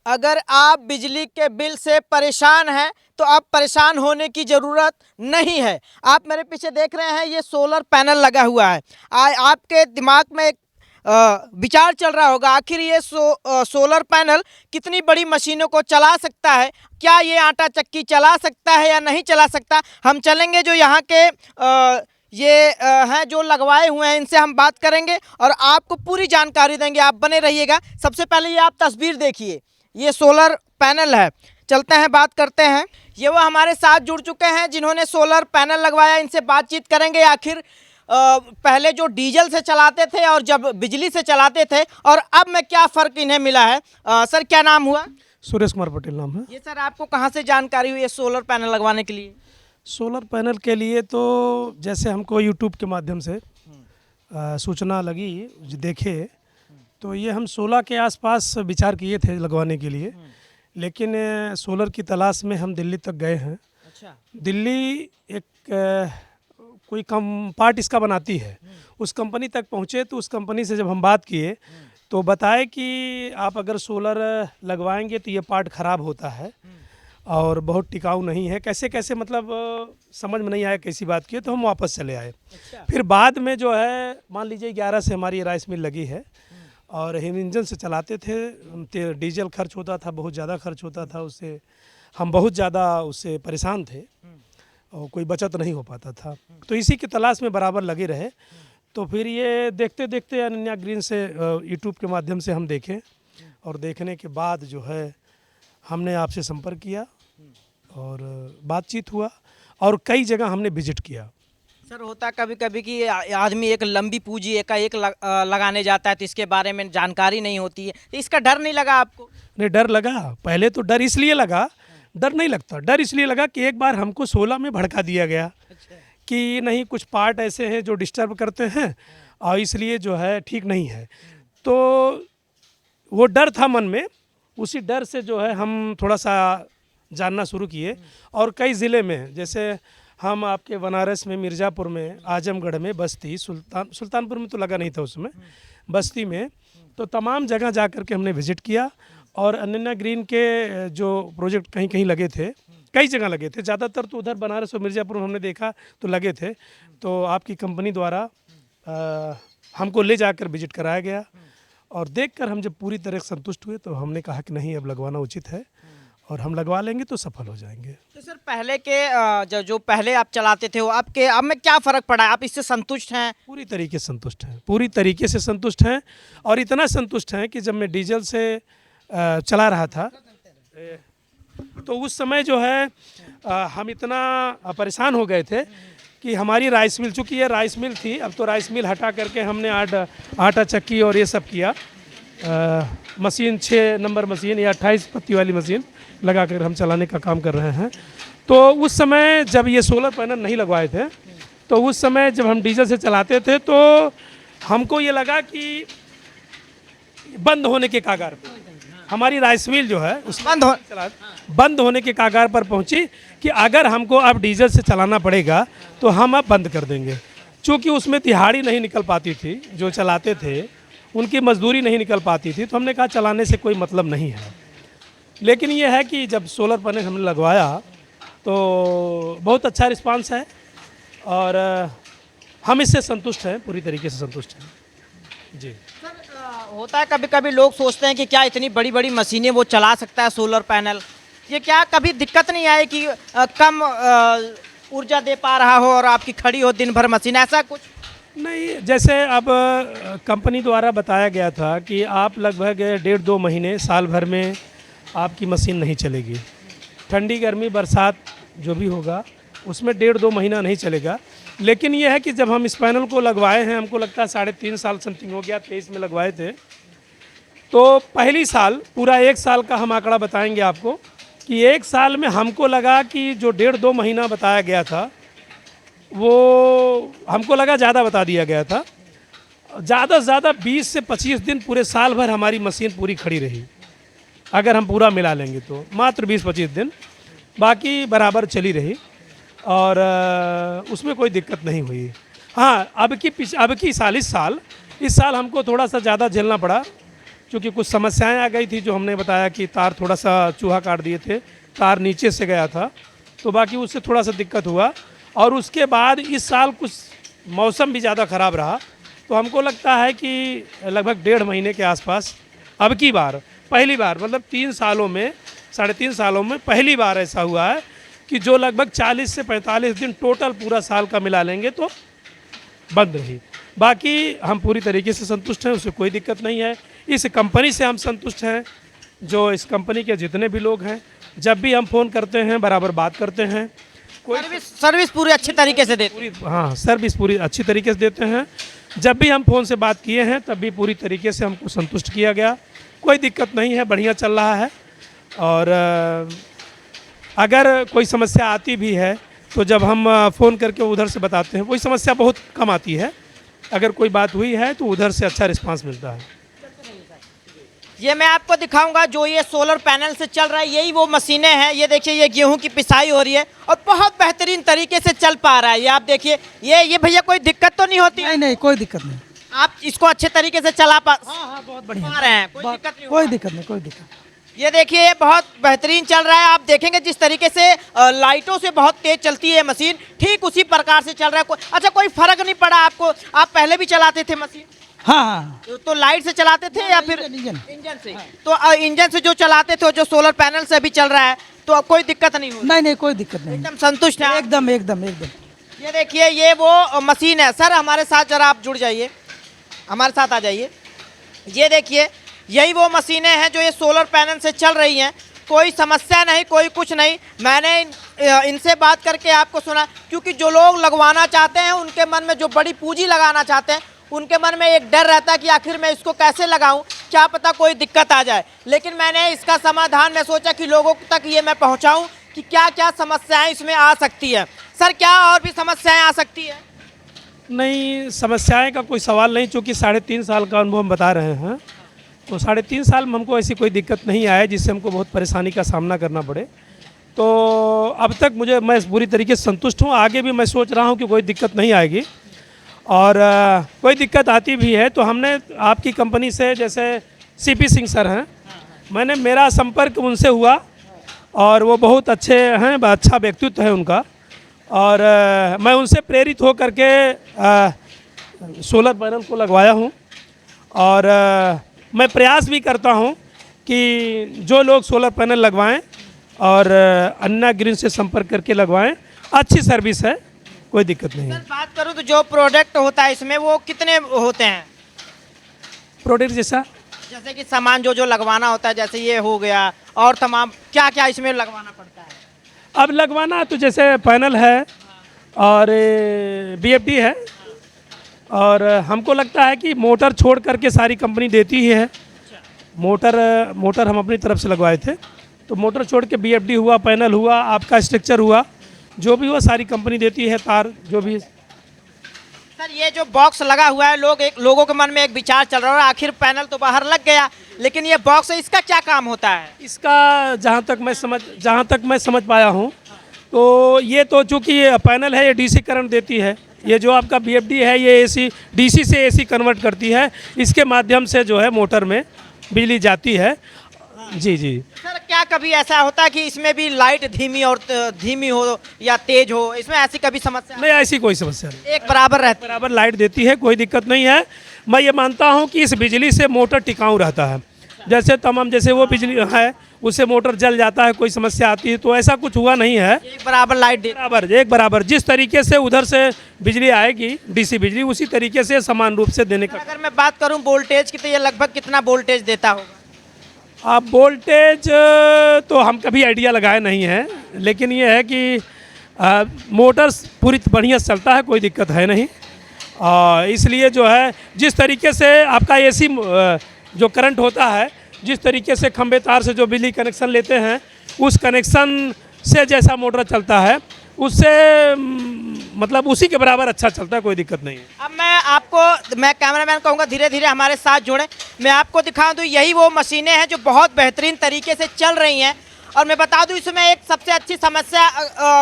अगर आप बिजली के बिल से परेशान हैं तो अब परेशान होने की ज़रूरत नहीं है। आप मेरे पीछे देख रहे हैं, ये सोलर पैनल लगा हुआ है। आपके दिमाग में एक विचार चल रहा होगा, आखिर ये सोलर पैनल कितनी बड़ी मशीनों को चला सकता है, क्या ये आटा चक्की चला सकता है या नहीं चला सकता। हम चलेंगे जो यहाँ के हैं जो लगवाए हुए हैं, इनसे हम बात करेंगे और आपको पूरी जानकारी देंगे। आप बने रहिएगा। सबसे पहले ये आप तस्वीर देखिए, ये सोलर पैनल है। चलते हैं, बात करते हैं। ये वो हमारे साथ जुड़ चुके हैं जिन्होंने सोलर पैनल लगवाया। इनसे बातचीत करेंगे आखिर पहले जो डीजल से चलाते थे और जब बिजली से चलाते थे और अब में क्या फ़र्क इन्हें मिला है। सर, क्या नाम हुआ? सुरेश कुमार पटेल नाम है। ये सर, आपको कहाँ से जानकारी हुई है सोलर पैनल लगवाने के लिए? सोलर पैनल के लिए तो जैसे हमको यूट्यूब के माध्यम से सूचना लगी, देखे, तो ये हम 16 के आसपास विचार किए थे लगवाने के लिए, लेकिन सोलर की तलाश में हम दिल्ली तक गए हैं। अच्छा। दिल्ली एक कोई कम पार्ट इसका बनाती है, उस कंपनी तक पहुँचे तो उस कंपनी से जब हम बात किए तो बताए कि आप अगर सोलर लगवाएंगे तो ये पार्ट ख़राब होता है और बहुत टिकाऊ नहीं है। कैसे कैसे मतलब समझ में नहीं आया कैसी बात की, तो हम वापस चले आए। अच्छा। फिर बाद में जो है मान लीजिए 11 से हमारी राइस मिल लगी है और हम इंजन से चलाते थे, डीजल खर्च होता था, बहुत ज़्यादा खर्च होता था, उससे हम बहुत ज़्यादा उससे परेशान थे और कोई बचत नहीं हो पाता था। तो इसी की तलाश में बराबर लगे रहे। तो फिर ये देखते देखते अनन्या ग्रीन से यूट्यूब के माध्यम से हम देखें और देखने के बाद जो है हमने आपसे संपर्क किया और बातचीत हुआ और कई जगह हमने विजिट किया। सर, होता कभी कभी कि आदमी एक लंबी पूंजी एकाएक लगाने जाता है तो इसके बारे में जानकारी नहीं होती है, तो इसका डर नहीं लगा आपको? नहीं, डर लगा। पहले तो डर इसलिए लगा, डर नहीं लगता, डर इसलिए लगा कि एक बार हमको 16 में भड़का दिया गया। अच्छा। कि नहीं, कुछ पार्ट ऐसे हैं जो डिस्टर्ब करते हैं और इसलिए जो है ठीक नहीं है। तो वो डर था मन में, उसी डर से जो है हम थोड़ा सा जानना शुरू किए और कई ज़िले में, जैसे हम आपके बनारस में, मिर्ज़ापुर में, आजमगढ़ में, बस्ती, सुल्तानपुर में तो लगा नहीं था उसमें, बस्ती में, तो तमाम जगह जा कर के हमने विज़िट किया। और अनन्या ग्रीन के जो प्रोजेक्ट कहीं कहीं लगे थे, कई जगह लगे थे, ज़्यादातर तो उधर बनारस और मिर्ज़ापुर में हमने देखा तो लगे थे। तो आपकी कंपनी द्वारा हमको ले जाकर विज़िट कराया गया और देखकर हम जब पूरी तरह संतुष्ट हुए तो हमने कहा कि नहीं, अब लगवाना उचित है और हम लगवा लेंगे तो सफल हो जाएंगे। तो सर, पहले के जो पहले आप चलाते थे वो अब में क्या फ़र्क पड़ा है? आप इससे संतुष्ट हैं? पूरी तरीके से संतुष्ट हैं, पूरी तरीके से संतुष्ट हैं और इतना संतुष्ट हैं कि जब मैं डीजल से चला रहा था तो उस समय जो है हम इतना परेशान हो गए थे कि हमारी राइस मिल, चूँकि ये राइस मिल थी, अब तो राइस मिल हटा करके हमने आटा चक्की और ये सब किया। मशीन 6 नंबर मशीन या 28 पत्ती वाली मशीन लगा कर हम चलाने का काम कर रहे हैं। तो उस समय जब ये सोलर पैनल नहीं लगवाए थे, तो उस समय जब हम डीजल से चलाते थे तो हमको ये लगा कि बंद होने के कागार पर हमारी राइस मिल जो है उस बंद होने के कागार पर पहुंची कि अगर हमको अब डीजल से चलाना पड़ेगा तो हम अब बंद कर देंगे। चूँकि उसमें दिहाड़ी नहीं निकल पाती थी, जो चलाते थे उनकी मजदूरी नहीं निकल पाती थी, तो हमने कहा चलाने से कोई मतलब नहीं है। लेकिन ये है कि जब सोलर पैनल हमने लगवाया तो बहुत अच्छा रिस्पांस है और हम इससे संतुष्ट हैं, पूरी तरीके से संतुष्ट हैं जी। होता है कभी कभी लोग सोचते हैं कि क्या इतनी बड़ी बड़ी मशीनें वो चला सकता है सोलर पैनल, ये क्या कभी दिक्कत नहीं आई कि कम ऊर्जा दे पा रहा हो और आपकी खड़ी हो दिन भर मशीन, ऐसा कुछ? नहीं, जैसे अब कंपनी द्वारा बताया गया था कि आप लगभग 1.5-2 महीने, साल भर में आपकी मशीन नहीं चलेगी। ठंडी गर्मी बरसात जो भी होगा उसमें 1.5-2 महीना नहीं चलेगा। लेकिन यह है कि जब हम इस पैनल को लगवाए हैं, हमको लगता है 3.5 साल समथिंग हो गया, 23 में लगवाए थे। तो पहली साल, पूरा 1 साल का हम आंकड़ा बताएंगे आपको कि 1 साल में हमको लगा कि जो 1.5-2 महीना बताया गया था वो हमको लगा ज़्यादा बता दिया गया था। ज़्यादा से ज़्यादा 20 से 25 दिन, पूरे साल भर हमारी मशीन पूरी खड़ी रही। अगर हम पूरा मिला लेंगे तो मात्र 20-25 दिन, बाकी बराबर चली रही और उसमें कोई दिक्कत नहीं हुई। हाँ, अब की साल, इस साल हमको थोड़ा सा ज़्यादा झेलना पड़ा क्योंकि कुछ समस्याएं आ गई थी, जो हमने बताया कि तार थोड़ा सा चूहा काट दिए थे, तार नीचे से गया था, तो बाकी उससे थोड़ा सा दिक्कत हुआ। और उसके बाद इस साल कुछ मौसम भी ज़्यादा ख़राब रहा, तो हमको लगता है कि लगभग 1.5 महीने के आसपास अब की बार पहली बार, मतलब 3 सालों में, 3.5 सालों में पहली बार ऐसा हुआ है कि जो लगभग 40 से 45 दिन टोटल पूरा साल का मिला लेंगे तो बंद रही। बाकी हम पूरी तरीके से संतुष्ट हैं, उससे कोई दिक्कत नहीं है। इस कंपनी से हम संतुष्ट हैं। जो इस कंपनी के जितने भी लोग हैं, जब भी हम फ़ोन करते हैं बराबर बात करते हैं। कोई सर्विस पूरी अच्छी तरीके से देते हैं। हाँ, सर्विस पूरी अच्छी तरीके से देते हैं। जब भी हम फ़ोन से बात किए हैं तब भी पूरी तरीके से हमको संतुष्ट किया गया, कोई दिक्कत नहीं है, बढ़िया चल रहा है। और अगर कोई समस्या आती भी है तो जब हम फ़ोन करके उधर से बताते हैं, वही समस्या बहुत कम आती है। अगर कोई बात हुई है तो उधर से अच्छा रिस्पांस मिलता है। ये मैं आपको दिखाऊंगा जो ये सोलर पैनल से चल रहा है, यही वो मशीनें हैं। ये देखिए, ये गेहूं की पिसाई हो रही है और बहुत बेहतरीन तरीके से चल पा रहा है। ये आप देखिए, ये भैया कोई दिक्कत तो नहीं होती? नहीं, कोई दिक्कत नहीं। आप इसको अच्छे तरीके से चला हाँ, बहुत बढ़िया पा रहे हैं, कोई दिक्कत नहीं कोई दिक्कत नहीं, कोई दिक्कत। ये देखिए, ये बहुत बेहतरीन चल रहा है। आप देखेंगे जिस तरीके से लाइटों से बहुत तेज चलती है मशीन, ठीक उसी प्रकार से चल रहा है। अच्छा, कोई फर्क नहीं पड़ा आपको? आप पहले भी चलाते थे मशीन? हाँ, तो लाइट से चलाते थे या फिर इंजन से? तो इंजन से जो चलाते थे, जो सोलर पैनल से अभी चल रहा है, तो अब कोई दिक्कत नहीं हो? नहीं, कोई दिक्कत नहीं, एकदम संतुष्ट है? एकदम। ये देखिए, ये वो मशीन है। सर, हमारे साथ जरा आप जुड़ जाइए, हमारे साथ आ जाइए। ये देखिए, यही वो मशीनें हैं जो ये सोलर पैनल से चल रही हैं। कोई समस्या नहीं, कोई कुछ नहीं। मैंने इनसे बात करके आपको सुना, क्योंकि जो लोग लगवाना चाहते हैं उनके मन में, जो बड़ी पूंजी लगाना चाहते हैं उनके मन में एक डर रहता है कि आखिर मैं इसको कैसे लगाऊं, क्या पता कोई दिक्कत आ जाए। लेकिन मैंने इसका समाधान, मैं सोचा कि लोगों तक ये मैं पहुंचाऊं कि क्या क्या समस्याएं इसमें आ सकती है। सर, क्या और भी समस्याएं आ सकती है? नहीं, समस्याएं का कोई सवाल नहीं, चूँकि 3.5 साल का अनुभव हम बता रहे हैं, तो 3.5 साल में हमको ऐसी कोई दिक्कत नहीं आया जिससे हमको बहुत परेशानी का सामना करना पड़े। तो अब तक मैं पूरी तरीके से संतुष्ट हूँ। आगे भी मैं सोच रहा हूँ कि कोई दिक्कत नहीं आएगी। और कोई दिक्कत आती भी है तो हमने आपकी कंपनी से, जैसे सीपी सिंह सर हैं, मेरा संपर्क उनसे हुआ और वो बहुत अच्छे हैं, अच्छा व्यक्तित्व है उनका। और मैं उनसे प्रेरित हो करके सोलर पैनल को लगवाया हूँ। और मैं प्रयास भी करता हूँ कि जो लोग सोलर पैनल लगवाएं और अन्ना ग्रीन से संपर्क करके लगवाएं। अच्छी सर्विस है, कोई दिक्कत नहीं है। सर, बात करूं तो जो प्रोडक्ट होता है इसमें, वो कितने होते हैं? प्रोडक्ट जैसे कि सामान जो लगवाना होता है, जैसे ये हो गया, और तमाम क्या क्या इसमें लगवाना पड़ता है? अब लगवाना तो जैसे पैनल है और BFD है, और हमको लगता है कि मोटर छोड़ करके सारी कंपनी देती ही है। मोटर हम अपनी तरफ से लगवाए थे, तो मोटर छोड़ के BFD हुआ, पैनल हुआ, आपका स्ट्रक्चर हुआ, जो भी हुआ सारी कंपनी देती है, तार जो भी। सर, ये जो बॉक्स लगा हुआ है, लोगों के मन में एक विचार चल रहा है, आखिर पैनल तो बाहर लग गया, लेकिन ये बॉक्स है, इसका क्या काम होता है? इसका जहाँ तक मैं समझ पाया हूँ, तो ये तो चूँकि ये पैनल है, ये DC करंट देती है। ये जो आपका BFD है, ये DC से AC कन्वर्ट करती है। इसके माध्यम से जो है मोटर में बिजली जाती है। जी। सर, क्या कभी ऐसा होता है कि इसमें भी लाइट धीमी हो या तेज हो, इसमें ऐसी कभी समस्या? नहीं, ऐसी कोई समस्या नहीं, एक बराबर रहती है, बराबर लाइट देती है, कोई दिक्कत नहीं है। मैं ये मानता हूँ कि इस बिजली से मोटर टिकाऊ रहता है। जैसे वो बिजली है, उससे मोटर जल जाता है, कोई समस्या आती है, तो ऐसा कुछ हुआ नहीं है। एक बराबर लाइट एक बराबर जिस तरीके से उधर से बिजली आएगी, DC बिजली, उसी तरीके से समान रूप से देने का। अगर मैं बात करूं वोल्टेज की, तो ये लगभग कितना वोल्टेज देता होगा? आप वोल्टेज तो हम कभी आइडिया लगाए नहीं हैं, लेकिन ये है कि मोटर पूरी बढ़िया चलता है, कोई दिक्कत है नहीं। इसलिए जो है, जिस तरीके से आपका AC जो करंट होता है, जिस तरीके से खंबे तार से जो बिजली कनेक्शन लेते हैं, उस कनेक्शन से जैसा मोटर चलता है, उससे मतलब उसी के बराबर अच्छा चलता है, कोई दिक्कत नहीं है। अब मैं कैमरामैन कहूँगा धीरे धीरे हमारे साथ जुड़े। मैं आपको दिखाऊं तो यही वो मशीनें हैं जो बहुत बेहतरीन तरीके से चल रही हैं। और मैं बता दूं इसमें एक सबसे अच्छी समस्या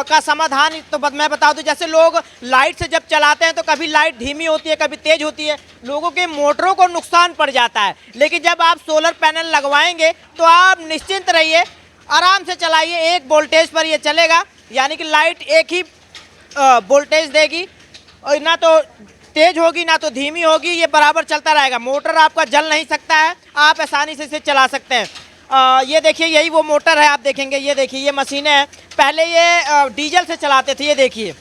का समाधान तो मैं बता दूं, जैसे लोग लाइट से जब चलाते हैं तो कभी लाइट धीमी होती है, कभी तेज होती है, लोगों के मोटरों को नुकसान पड़ जाता है। लेकिन जब आप सोलर पैनल लगवाएंगे तो आप निश्चिंत रहिए, आराम से चलाइए, एक वोल्टेज पर ये चलेगा, यानी कि लाइट एक ही वोल्टेज देगी और ना तो तेज होगी ना तो धीमी होगी, ये बराबर चलता रहेगा। मोटर आपका जल नहीं सकता है, आप आसानी से इसे चला सकते हैं। ये देखिए, यही वो मोटर है, आप देखेंगे, ये देखिए ये मशीनें हैं। पहले ये डीजल से चलाते थे, ये देखिए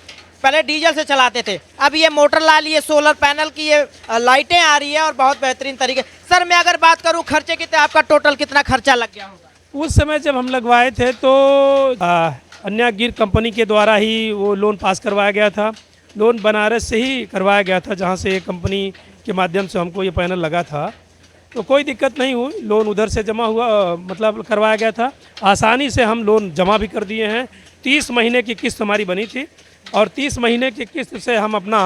पहले डीजल से चलाते थे, अब ये मोटर ला लिए, सोलर पैनल की ये लाइटें आ रही है और बहुत बेहतरीन तरीके। सर मैं अगर बात करूँ खर्चे कितने, आपका टोटल कितना खर्चा लग गया होगा? उस समय जब हम लगवाए थे तो अन्या गिर कंपनी के द्वारा ही वो लोन पास करवाया गया था। लोन बनारस से ही करवाया गया था, जहाँ से ये कंपनी के माध्यम से हमको ये पैनल लगा था। तो कोई दिक्कत नहीं हुई, लोन उधर से जमा हुआ, मतलब करवाया गया था। आसानी से हम लोन जमा भी कर दिए हैं। 30 महीने की किस्त हमारी बनी थी और 30 महीने की किस्त से हम अपना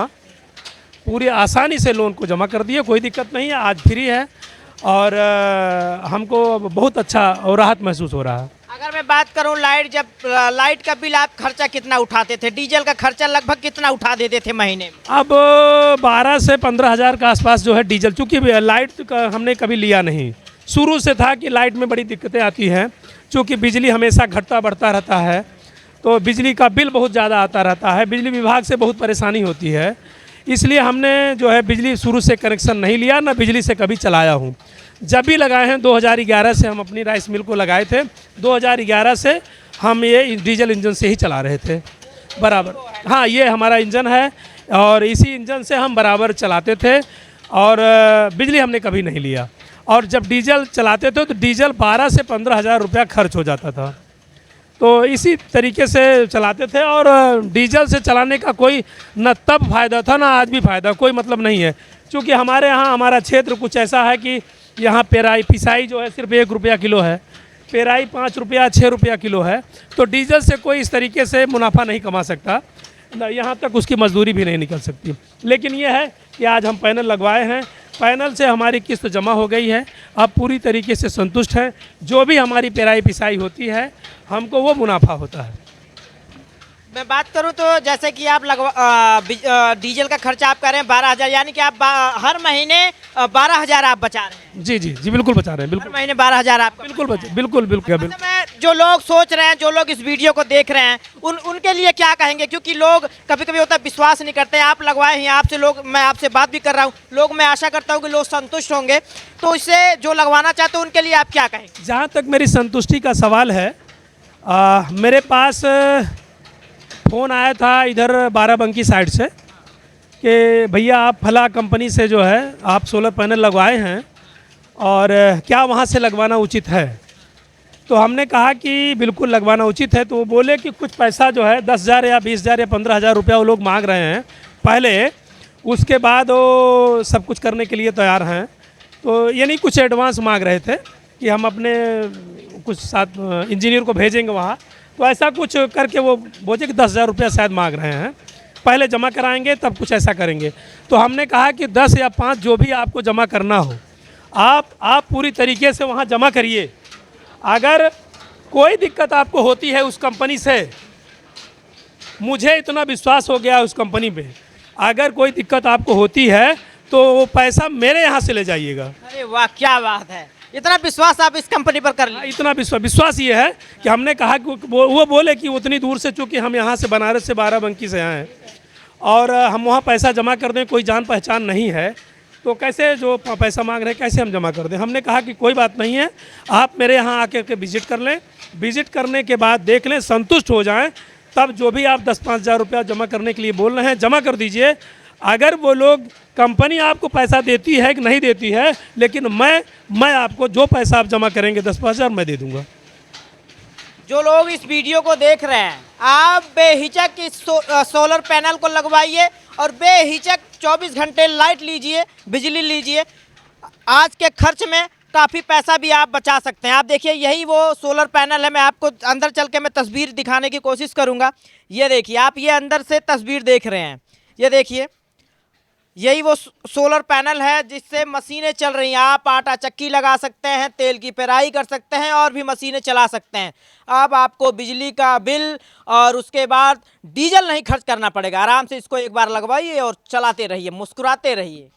पूरी आसानी से लोन को जमा कर दिए। कोई दिक्कत नहीं है, आज फ्री है और हमको बहुत अच्छा और राहत महसूस हो रहा है। अगर मैं बात करूं लाइट का बिल आप खर्चा कितना उठाते थे, डीजल का खर्चा लगभग कितना उठा देते थे महीने में? अब 12 से 15 हज़ार के आसपास जो है डीजल, चूँकि लाइट का हमने कभी लिया नहीं, शुरू से था कि लाइट में बड़ी दिक्कतें आती हैं, चूँकि बिजली हमेशा घटता बढ़ता रहता है, तो बिजली का बिल बहुत ज़्यादा आता रहता है, बिजली विभाग से बहुत परेशानी होती है। इसलिए हमने जो है बिजली शुरू से कनेक्शन नहीं लिया, ना बिजली से कभी चलाया हूँ। जब भी लगाए हैं 2011 से हम अपनी राइस मिल को लगाए थे, 2011 से हम ये डीजल इंजन से ही चला रहे थे बराबर। हाँ, ये हमारा इंजन है और इसी इंजन से हम बराबर चलाते थे और बिजली हमने कभी नहीं लिया। और जब डीजल चलाते थे तो डीजल 12 से 15 हज़ार रुपया खर्च हो जाता था, तो इसी तरीके से चलाते थे। और डीजल से चलाने का कोई न तब फ़ायदा था ना आज भी फ़ायदा, कोई मतलब नहीं है। क्योंकि हमारे यहाँ हमारा क्षेत्र कुछ ऐसा है कि यहाँ पेराई पिसाई जो है सिर्फ 1 रुपया किलो है, पेराई 5 रुपया 6 रुपया किलो है, तो डीजल से कोई इस तरीके से मुनाफा नहीं कमा सकता, यहाँ तक उसकी मजदूरी भी नहीं निकल सकती। लेकिन ये है कि आज हम पैनल लगवाए हैं, पैनल से हमारी किस्त जमा हो गई है, अब पूरी तरीके से संतुष्ट हैं। जो भी हमारी पेराई पिसाई होती है हमको वो मुनाफा होता है। मैं बात करूं तो जैसे कि आप डीजल का खर्चा आप कर रहे हैं 12,000, यानी कि आप हर महीने 12,000 आप बचा रहे हैं? जी जी जी, बिल्कुल बचा रहे हैं, हर बिल्कुल महीने 12,000 आप बिल्कुल बिल्कुल बिल्कुल। मैं जो लोग सोच रहे हैं, जो लोग इस वीडियो को देख रहे हैं, उनके लिए क्या कहेंगे? क्योंकि लोग कभी कभी होता है विश्वास नहीं करते हैं। आप लगवाए हैं, आपसे लोग, मैं आपसे बात भी कर रहा हूँ, लोग, मैं आशा करता हूँ कि लोग संतुष्ट होंगे, तो इससे जो लगवाना चाहते हैं उनके लिए आप क्या कहेंगे? जहाँ तक मेरी संतुष्टि का सवाल है, मेरे पास फ़ोन आया था इधर बाराबंकी साइड से कि भैया आप फला कंपनी से जो है आप सोलर पैनल लगवाए हैं और क्या वहाँ से लगवाना उचित है? तो हमने कहा कि बिल्कुल लगवाना उचित है। तो वो बोले कि कुछ पैसा जो है 10,000 या 20,000 या 15,000 रुपया वो लोग मांग रहे हैं पहले, उसके बाद वो सब कुछ करने के लिए तैयार हैं। तो ये नहीं, कुछ एडवांस मांग रहे थे कि हम अपने कुछ साथ इंजीनियर को भेजेंगे वहाँ, तो ऐसा कुछ करके वो बोले कि 10,000 रुपया शायद मांग रहे हैं, पहले जमा कराएंगे तब कुछ ऐसा करेंगे। तो हमने कहा कि 10 या 5 जो भी आपको जमा करना हो आप पूरी तरीके से वहाँ जमा करिए। अगर कोई दिक्कत आपको होती है उस कंपनी से, मुझे इतना विश्वास हो गया उस कंपनी पे, अगर कोई दिक्कत आपको होती है तो वो पैसा मेरे यहाँ से ले जाइएगा। अरे वाह, क्या बात है, इतना विश्वास आप इस कंपनी पर कर लिया? इतना विश्वास ये है कि हमने कहा कि वो बोले कि उतनी दूर से, चूँकि हम यहाँ से बनारस से बाराबंकी से आए हैं और हम वहाँ पैसा जमा कर दें, कोई जान पहचान नहीं है, तो कैसे जो पैसा मांग रहे हैं कैसे हम जमा कर दें? हमने कहा कि कोई बात नहीं है, आप मेरे यहाँ आके के विज़िट कर लें, विज़िट करने के बाद देख लें, संतुष्ट हो जाएं, तब जो भी आप 10-5 हज़ार रुपया जमा करने के लिए बोल रहे हैं जमा कर दीजिए। अगर वो लोग, कंपनी आपको पैसा देती है कि नहीं देती है, लेकिन मैं आपको जो पैसा आप जमा करेंगे 10-5 हज़ार मैं दे दूँगा। जो लोग इस वीडियो को देख रहे हैं, आप बेहिचक इस सोलर पैनल को लगवाइए और बेहिचक 24 घंटे लाइट लीजिए, बिजली लीजिए। आज के खर्च में काफ़ी पैसा भी आप बचा सकते हैं। आप देखिए, यही वो सोलर पैनल है। मैं आपको अंदर चल के मैं तस्वीर दिखाने की कोशिश करूंगा। ये देखिए, आप ये अंदर से तस्वीर देख रहे हैं, ये देखिए, यही वो सोलर पैनल है जिससे मशीनें चल रही हैं। आप आटा चक्की लगा सकते हैं, तेल की पेराई कर सकते हैं और भी मशीनें चला सकते हैं। अब आपको बिजली का बिल और उसके बाद डीजल नहीं खर्च करना पड़ेगा। आराम से इसको एक बार लगवाइए और चलाते रहिए, मुस्कुराते रहिए।